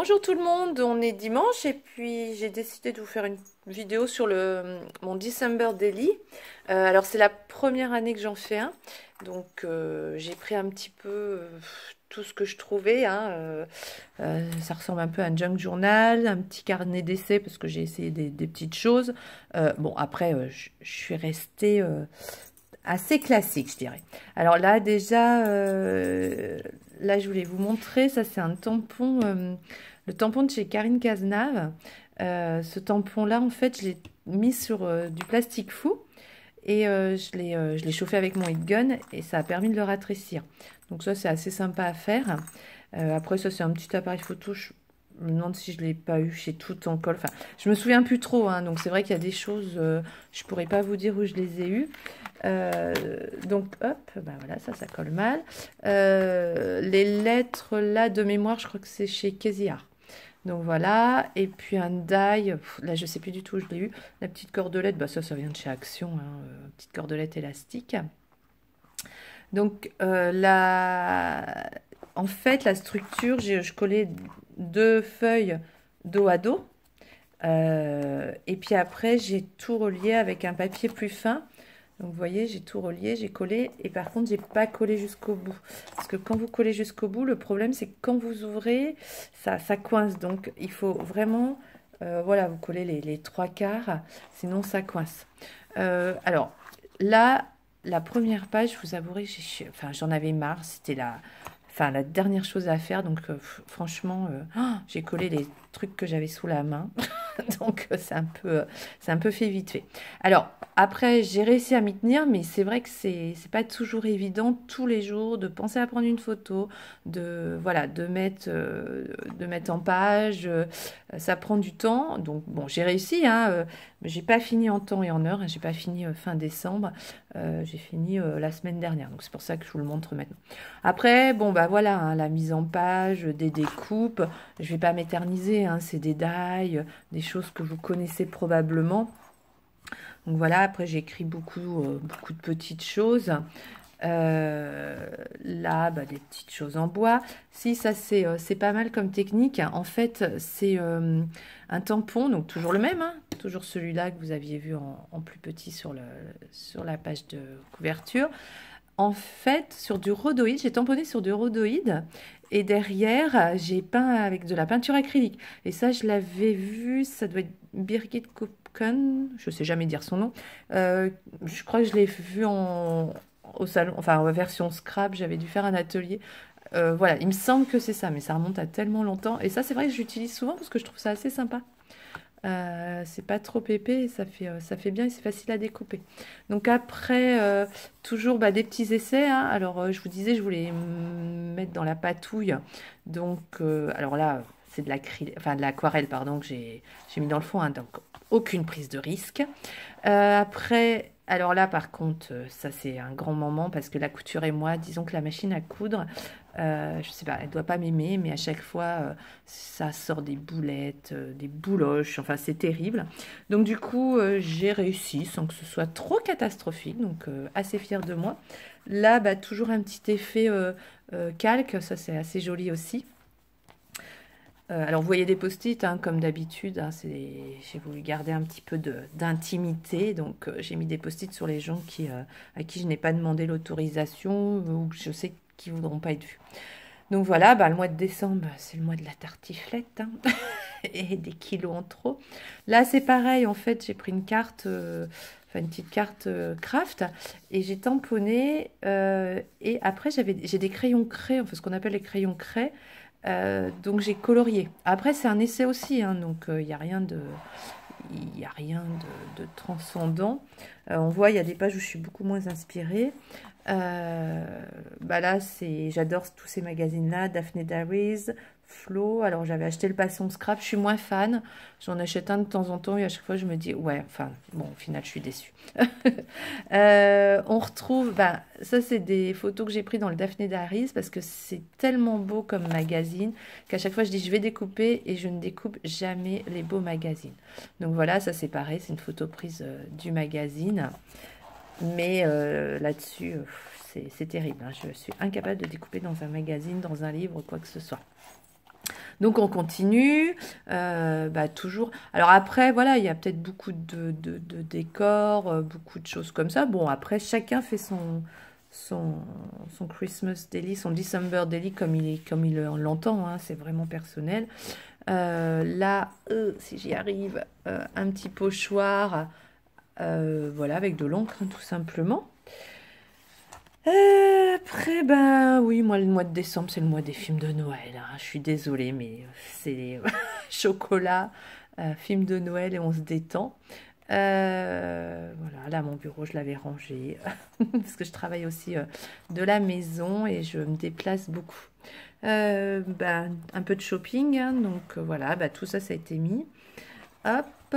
Bonjour tout le monde, on est dimanche et puis j'ai décidé de vous faire une vidéo sur mon December Daily. Alors c'est la première année que j'en fais un, donc j'ai pris un petit peu tout ce que je trouvais, hein, ça ressemble un peu à un junk journal, un petit carnet d'essais parce que j'ai essayé des petites choses. Bon après je suis restée assez classique, je dirais. Alors là, déjà, là, je voulais vous montrer, ça c'est un tampon, le tampon de chez Karine Cazenave. Ce tampon-là, en fait, je l'ai mis sur du plastique fou et je l'ai chauffé avec mon heat gun et ça a permis de le rétrécir. Donc ça, c'est assez sympa à faire. Après, ça, c'est un petit appareil photo. Je me demande si je ne l'ai pas eu chez Tout en colle. Enfin, je me souviens plus trop, hein, donc c'est vrai qu'il y a des choses, je pourrais pas vous dire où je les ai eues. Donc hop, ben voilà, ça colle mal. Les lettres là de mémoire, je crois que c'est chez Kéziard. Donc voilà, et puis un die, là je sais plus du tout où je l'ai eu. La petite cordelette, bah ça vient de chez Action, hein, petite cordelette élastique. Donc en fait la structure, je collais deux feuilles dos à dos. Et puis après j'ai tout relié avec un papier plus fin. Donc vous voyez, j'ai tout relié, j'ai collé, et par contre, j'ai pas collé jusqu'au bout. Parce que quand vous collez jusqu'au bout, le problème, c'est que quand vous ouvrez, ça coince. Donc il faut vraiment, voilà, vous collez les trois quarts, sinon ça coince. Alors là, la première page, je vous avouerai, enfin, j'en avais marre, c'était la dernière chose à faire. Donc franchement, j'ai collé les trucs que j'avais sous la main. Donc c'est un peu fait vite fait. Alors après, j'ai réussi à m'y tenir, mais c'est vrai que c'est pas toujours évident tous les jours de penser à prendre une photo, voilà, de mettre en page. Ça prend du temps. Donc bon, j'ai réussi, hein, mais j'ai pas fini en temps et en heure. Hein, j'ai pas fini fin décembre. J'ai fini la semaine dernière. Donc c'est pour ça que je vous le montre maintenant. Après, bon bah voilà, hein, la mise en page, des découpes. Je vais pas m'éterniser, hein, c'est des die, des choses que vous connaissez probablement. Donc voilà, après j'ai écrit beaucoup de petites choses. Là, bah, des petites choses en bois. Si, ça c'est pas mal comme technique. En fait, c'est un tampon, donc toujours le même, hein, toujours celui-là que vous aviez vu en plus petit sur la page de couverture. En fait, sur du rhodoïde, j'ai tamponné sur du rhodoïde et derrière, j'ai peint avec de la peinture acrylique. Et ça, je l'avais vu, ça doit être Birgit Kupken, je sais jamais dire son nom. Je crois que je l'ai vu au salon, enfin en version scrap, j'avais dû faire un atelier. Voilà, il me semble que c'est ça, mais ça remonte à tellement longtemps. Et ça, c'est vrai que j'utilise souvent parce que je trouve ça assez sympa. C'est pas trop épais, ça fait bien et c'est facile à découper. Donc après, toujours bah, des petits essais, hein. Alors je vous disais, je voulais mettre dans la patouille. Donc alors là, c'est de l'aquarelle, pardon, que j'ai mis dans le fond, hein. Donc aucune prise de risque. Après, alors là, par contre, ça c'est un grand moment parce que la couture et moi, disons que la machine à coudre, je sais pas, elle doit pas m'aimer, mais à chaque fois, ça sort des boulettes, des bouloches, enfin c'est terrible. Donc du coup, j'ai réussi sans que ce soit trop catastrophique, donc assez fière de moi. Là, bah, toujours un petit effet calque, ça c'est assez joli aussi. Alors, vous voyez des post-it, hein, comme d'habitude. Hein, j'ai voulu garder un petit peu d'intimité. Donc, j'ai mis des post-it sur les gens à qui je n'ai pas demandé l'autorisation ou que je sais qu'ils ne voudront pas être vus. Donc, voilà, bah, le mois de décembre, c'est le mois de la tartiflette, hein, et des kilos en trop. Là, c'est pareil. En fait, j'ai pris une carte, enfin une petite carte craft et j'ai tamponné. Et après, j'ai des crayons craie, enfin ce qu'on appelle les crayons craie. Donc j'ai colorié. Après c'est un essai aussi, hein, donc il n'y a rien de transcendant. On voit il y a des pages où je suis beaucoup moins inspirée. Bah là j'adore tous ces magazines là, Daphne Diaries, Flo. Alors j'avais acheté le Passion Scrap, je suis moins fan. J'en achète un de temps en temps et à chaque fois je me dis ouais, enfin bon au final je suis déçue. On retrouve, bah, ça c'est des photos que j'ai prises dans le Daphne Diaries parce que c'est tellement beau comme magazine qu'à chaque fois je dis je vais découper et je ne découpe jamais les beaux magazines. Donc voilà, ça c'est pareil, c'est une photo prise du magazine. Mais là-dessus, c'est terrible, hein. Je suis incapable de découper dans un magazine, dans un livre, quoi que ce soit. Donc on continue, toujours. Alors après, voilà, il y a peut-être beaucoup de décors, beaucoup de choses comme ça. Bon, après, chacun fait son Christmas daily, son December daily comme il l'entend, hein, c'est vraiment personnel. Là, si j'y arrive, un petit pochoir, voilà, avec de l'encre, hein, tout simplement. Après, ben oui, moi, le mois de décembre, c'est le mois des films de Noël, hein. Je suis désolée, mais c'est chocolat, film de Noël et on se détend. Voilà, là, mon bureau, je l'avais rangé parce que je travaille aussi de la maison et je me déplace beaucoup. Un peu de shopping, hein, donc voilà, tout ça, ça a été mis. Hop,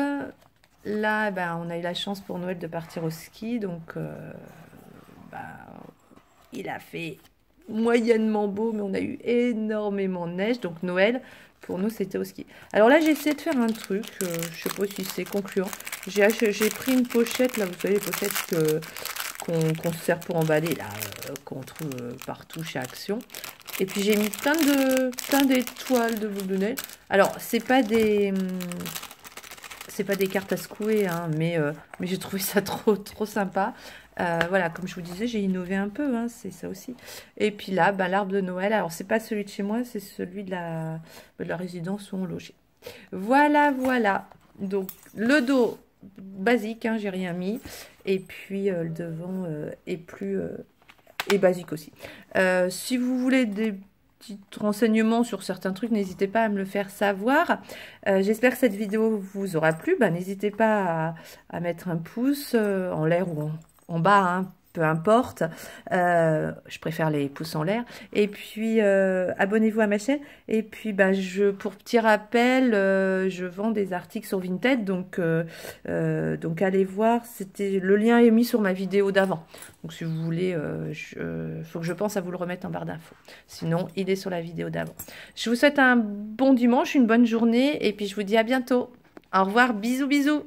là, on a eu la chance pour Noël de partir au ski, donc bah, il a fait moyennement beau, mais on a eu énormément de neige. Donc Noël, pour nous, c'était au ski. Alors là, j'ai essayé de faire un truc. Je sais pas si c'est concluant. J'ai pris une pochette, là, vous savez, les pochettes qu'on se sert pour emballer, là, qu'on trouve partout chez Action. Et puis j'ai mis plein d'étoiles de boules de neige. Alors, c'est pas des cartes à secouer, hein, mais j'ai trouvé ça trop sympa. Voilà, comme je vous disais, j'ai innové un peu, hein, c'est ça aussi. Et puis là, l'arbre de Noël, alors c'est pas celui de chez moi, c'est celui de la résidence où on logeait. Voilà, voilà. Donc, le dos, basique, hein, j'ai rien mis. Et puis, le devant est basique aussi. Si vous voulez des petits renseignements sur certains trucs, n'hésitez pas à me le faire savoir. J'espère que cette vidéo vous aura plu. N'hésitez pas à mettre un pouce en l'air ou en bas, hein, peu importe. Je préfère les pouces en l'air. Et puis, abonnez-vous à ma chaîne. Et puis, pour petit rappel, je vends des articles sur Vinted. Donc allez voir. Le lien est mis sur ma vidéo d'avant. Donc, si vous voulez, faut que je pense à vous le remettre en barre d'infos. Sinon, il est sur la vidéo d'avant. Je vous souhaite un bon dimanche, une bonne journée. Et puis, je vous dis à bientôt. Au revoir. Bisous, bisous.